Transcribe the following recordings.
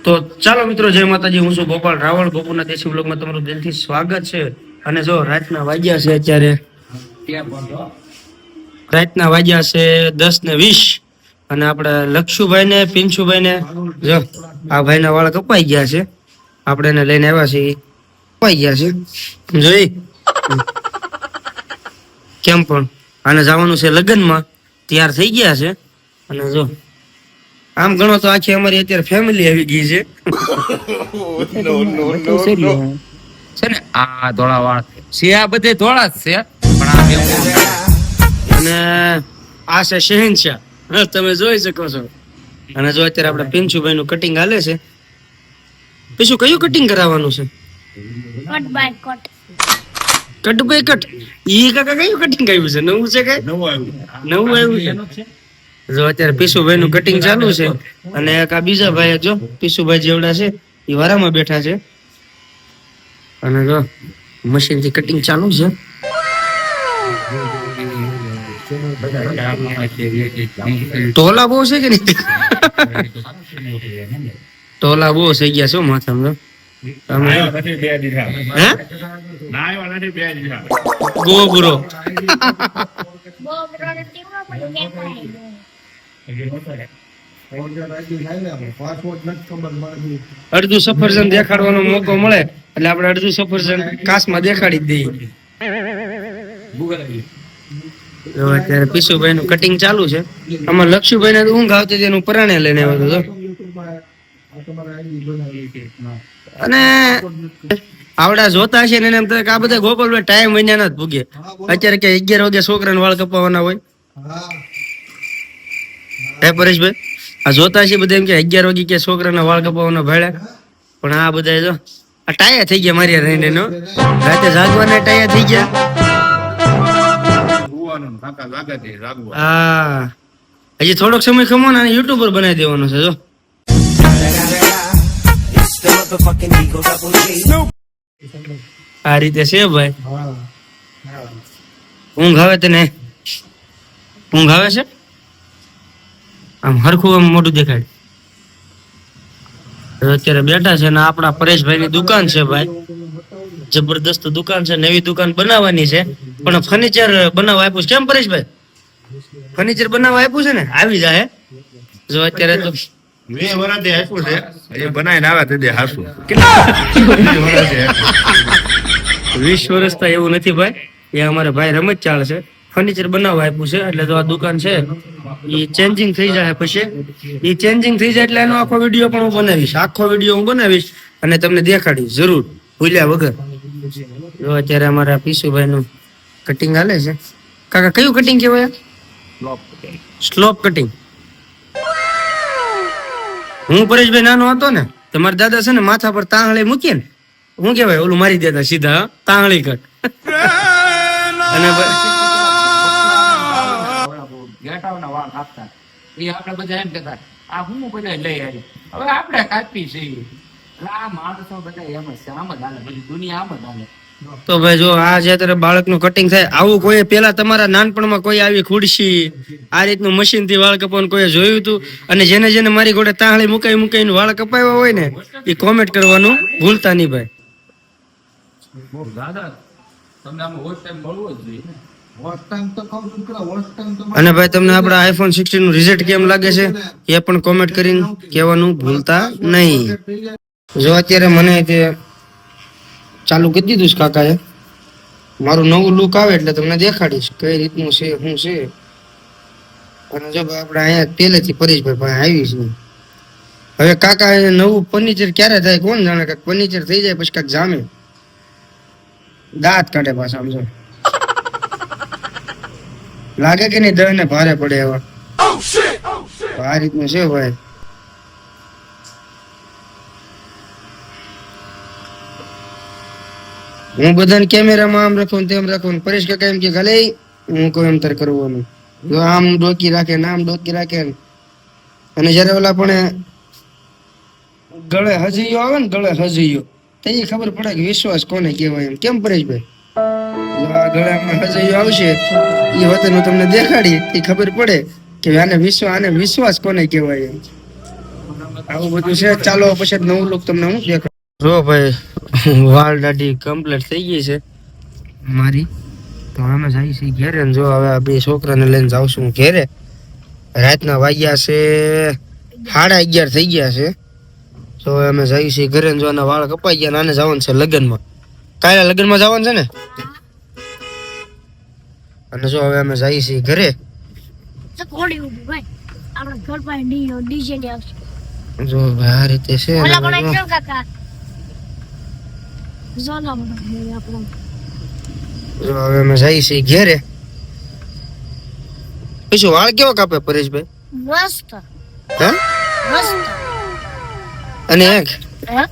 તો ચાલો મિત્રો, જય માતાજી. હું છું ગોપાલ રાવળ. ગોપુના દેશી બ્લોગમાં તમારું દિલથી સ્વાગત છે. અને જો રાતના વાગ્યા છે અત્યારે, રાતના વાગ્યા છે 10:20 અને આપણે લક્ષુભાઈ ને પિંછુભાઈ ને જો આ ભાઈના વાળ કપાઈ ગયા છે. આપણે એને લઈને આવ્યા છીએ, કપાઈ ગયા છે જોઈ કેમ પણ આને જવાનું છે લગ્નમાં, તૈયાર થઈ ગયા છે. અને જો આમ ગણો તો આખી અમારી અત્યારે ફેમિલી આવી ગઈ છે. છે ને આ ધોળા વાળ છે, આ બધે ધોળા જ છે, પણ આ બે અને આ છે શહેનશાહ, તમે જોઈ શકો છો. અને જો અત્યારે આપણે પિંચુભાઈ નું કટિંગ હાલે છે. પીછું કયું કટિંગ કરાવવાનું છે? Cut by cut. Cut by cut. ઈ કાકા કયું કટિંગ આવ્યું છે? નવું છે કઈ? નવું આવ્યું છે. જો અત્યારે પીશુભાઈ નું કટિંગ ચાલુ છે. અને એક આ બીજા ભાઈ જો પીશુભાઈ જેવડા છે એ વારામાં બેઠા છે. અને જો મશીન થી કટિંગ ચાલુ છે. ટોલા બહુ છે કે નહીં? ટોલા બહુ થઈ ગયા છો માથામાં. ગોબરો અડધું સફરજન દેખાડવાનો મોકો મળે એટલે આપણે અડધું સફરજન કાચમાં દેખાડી જ દઈએ. અત્યારે પીશુભાઈ નું કટિંગ ચાલુ છે. આમાં લક્ષુભાઈ ને ઊંઘ આવતી હતી, એનું પરાણે લઈને આવ્યો હતો. અને આવડા જોતા છે ને એમ કે આ બધા ગોપાલભાઈ ટાઈમ વન્યા ના જ ભૂગે. અત્યારે કે 11 વાગે છોકરાને વાળ કપાવવાના હોય. હે પરેશભાઈ, આ જોતા છે બધા એમ કે 11 વાગે કે છોકરાના વાળ કપાવવાના ભાડ્યા, પણ આ બધા જો આ ટાયા થઈ ગયા મારી રહીને નો રાતે જાગવાના ટાયા થઈ ગયા. હા, હજી થોડોક સમય ખમો ને યુટ્યુબર બનાવી દેવાનો છે. જો આ રીતે છે ભાઈ. ઊંઘ આવે તને? ઊંઘ આવે છે? આમ હરખું આમ મોઢું દેખાય. અત્યારે બેઠા છે ને આપણા પરેશભાઈ ની દુકાન છે ભાઈ, જબરદસ્ત દુકાન છે. નવી દુકાન બનાવવાની છે, પણ ફર્નિચર બનાવવા આપ્યું છે. કેમ પરેશભાઈ, ફર્નિચર બનાવવા આપ્યું છે ને? આવી જાય. જો અત્યારે તો 20 વર્ષથી આપ્યું છે, એ બનાવીને આવે તે હાસું 20 વર્ષ તો એવું નથી ભાઈ. એ અમારે ભાઈ રમત ચાલે છે. ફર્નિચર બનાવવા આપ્યું છે એટલે તો આ દુકાન છે એ ચેન્જિંગ થઈ જાય. પછી એ ચેન્જિંગ થઈ જાય એટલે એનો આખો વિડીયો પણ હું બનાવીશ. આખો વિડીયો હું બનાવીશ અને તમને દેખાડીશ જરૂર, ભૂલ્યા વગર. જો અત્યારે અમારા પીશુભાઈ નું કટિંગ હાલે છે. કાકા કયું કટિંગ કહેવાય? Slope cutting. હું પરેશભાઈ નાનો હતો ને, તમારા દાદા છે ને માથા પર તાંગળી મૂકીએ ને, શું કેવાય ઓલું મારી દેતા સીધા, તાંગળી કટ. અને ઘેટાઓના વાળ કાપતા એ આપણે બધા એમ કહેતા આ હું બધા લઈ આવી, હવે આપણે કાપી છીએ. આ માણસો બધા એમ જ છે, આમ જ હાલે, બધી દુનિયા આમ જ હાલે. તો ભાઈ જો આ જે અત્યારે બાળકનું કટિંગ થાય, આવું કોઈ પેલા તમારા નાનપણમાં કોઈ આવી ખુરશી આ રીતનું મશીન થી વાળ કપાવવાનું કોઈ જોયું હતું? અને જેને જેને મારી ઘોડે તાંગળી મુકાઈને વાળ કપાવ્યા હોય ને એ કોમેન્ટ કરવાનું ભૂલતા નહીં ભાઈ. દાદા તમને આમ વોચ ટાઈમ મળવો જ જોઈએ. અને ભાઈ તમને આપણા આઈફોન 16 નું રિઝલ્ટ કેમ લાગે છે એ પણ કોમેન્ટ કરીને કહેવાનું ભૂલતા નહીં. જો અત્યારે મને તે ચાલુ કરી દીધું છે કાકાએ. મારું નવું લુક આવે એટલે તમને દેખાડીશ કઈ રીતનું છે શું છે. અને જો આપણે અહીંયા પહેલેથી પરેશભાઈ પાસે આવી છે. હવે કાકા નવું ફર્નિચર ક્યારે થાય કોણ જાણે. કાંઈક ફર્નિચર થઈ જાય પછી કાંઈક જામે દાંત કાઢે પાછા. સમજો લાગે કે નહીં, દહ ને ભારે પડે એવા. આ રીતનું છે ભાઈ. હું બધાને કેમેરામાં આમ રાખું તેમ રાખું. પરેશ કાકા એમ કે ખાલે હું કોઈ અંતર કરવાનું. જો આમ ડોકી રાખે ને આમ ડોકી રાખે. અને જયારે ઓલા પણ ગળે હજીયો આવે ને, ગળે હજીયો, તો એ ખબર પડે કે વિશ્વાસ કોને કહેવાય એમ. કેમ પરેશભાઈ? આ ગળામાં હજીયો આવશે એ વખતે હું તમને દેખાડી, એ ખબર પડે કે આને વિશ્વાસ કોને કહેવાય એમ. આવું બધું છે. ચાલો પછી નવું લુક તમને હું દેખાડું. જો ભાઈ વાળ દાઢી કમ્પ્લીટ થઈ ગઈ છે મારી. તો અમે જઈએ છીએ ઘેરે ને જો હવે આ બે છોકરાને લઈને જાઉં છું ઘેરે. રાતના વાગ્યા છે 11:30 થઈ ગયા છે. તો અમે જઈએ છીએ ઘરે ને જો આના વાળ કપાઈ ગયા ને આને જવાનું છે લગ્નમાં. કાલે લગ્નમાં જવાનું છે ને. અને જો હવે અમે જઈએ છીએ ઘરે. તો કોડી ઉભી ભાઈ આપણા ઘર પાસે ડીજે ને આવશે જો ભાઈ આ રીતે છે ને ઓલા પણ હવે કેમ કાકા જોના મને આપણો જો હવે અમે જઈએ છીએ ઘેરે. પછી વાળ કેવો કાપે પરેશભાઈ? મસ્ત હે મસ્ત અને એક હે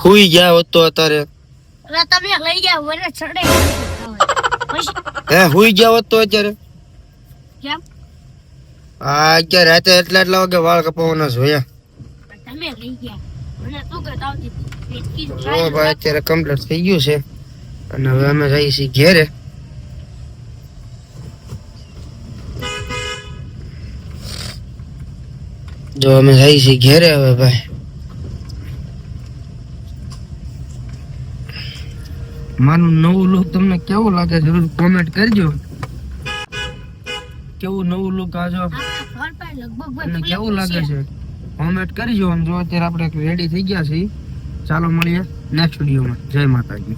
હુઈ ગયા હોત તો અત્યારે એટલે તમે લઈ ગયા મને ચડે પછી હે હુઈ ગયા હોત તો અત્યારે કેમ આ અત્યારે રાતે એટલા વાગે વાળ કપાવવાના જોયા. તમે લઈ ગયા મને શું કરતા આવતી ઓ ભાઈ અત્યારે કમ્પ્લીટ થઈ ગયું છે અને હવે અમે જઈએ છીએ ઘેરે. જો અમે જઈએ છીએ ઘેરે હવે ભાઈ. મારું નવું લુક તમને કેવું લાગે જરૂર કોમેન્ટ કરજો. કેવું નવું લુક આજો ઘર પાસે લગભગ તમને કેવું લાગે છે કોમેન્ટ કરજો. અને જો અત્યારે આપણે રેડી થઈ ગયા છીએ. ચાલો મળીએ નેક્સ્ટ વિડીયોમાં. જય માતાજી.